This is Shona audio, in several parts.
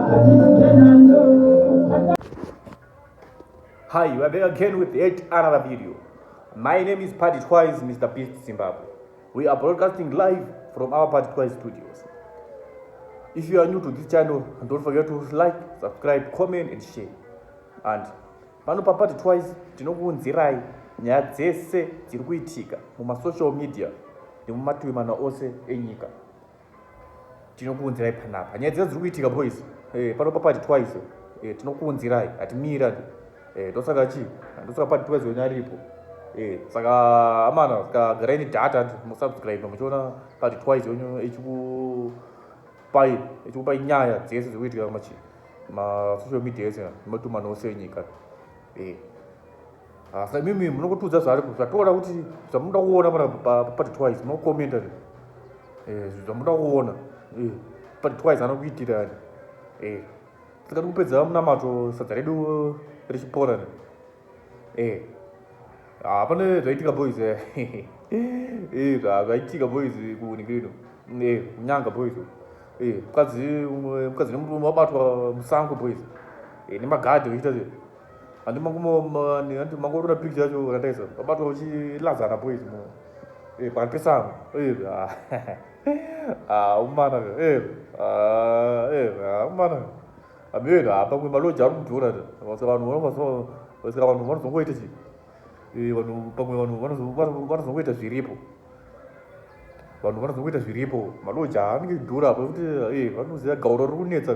Hi, we are back again with yet another video. My name is Party Twice, Mr. Beast Zimbabwe. We are broadcasting live from our Party Twice studios. If you are new to this channel, don't forget to like, subscribe, comment and share. And pano pa Party Twice tinokuunzirai nyaya dzese dziri kuitika mumasocial media nemumativi mana ose enyika. Tinokuunzirai panapa nyaya dzese dziri kuitika boys. Pano pa Party Twice tinokuunzirai hatimira ndosaka chi ndosaka Party Twice wenyaripo. Saka amana garai data musubscribe muchiona Party Twice wenyu echikupai nyaya dzese dziri kuitika masocial media ese nematu mana ose enyika. Saka mimi munokutudza zvatoda kuti zvamunoda kuona pana Party Twice munokomenta zvamunoda kuona Party Twice anokuitirani. Saka tikupedza munamato sadza redu richipora pane zvaitika boys zvaitika boys kunikirino kunyanga boys mukadzi nemurume wabatwa Musango boys nemagadhi vechiita handi mangoona picture yacho randaisa wabatwa uchilazana boys pakati pesango umana umana amena pamwe maloja ari kudhura saka vanhu vanozongoita chi vanozongoita zviripo maloja anenge dhura pekuti vanoziva gauro riri kunetsa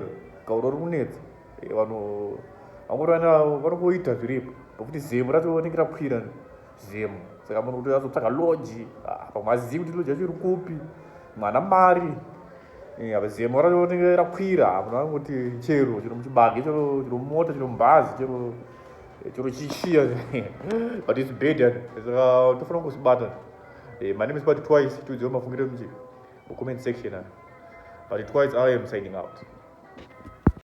vanhu vanongoita zviripo pekuti zemu racho rinenge rakwira zemu saka munhu kuti azotsvaga loji pamwe azivi kuti loji yacho iri kupi mwana mari zemu racho rinenge rakwira munhu angoti chero chiro muchibage chero mota chero mubhazi chero chishiya but it's bad saka tofanira kuzvibata. My name is Party Twice. Tiudziwe mafungiro mucomment section. Party Twice, I am signing out.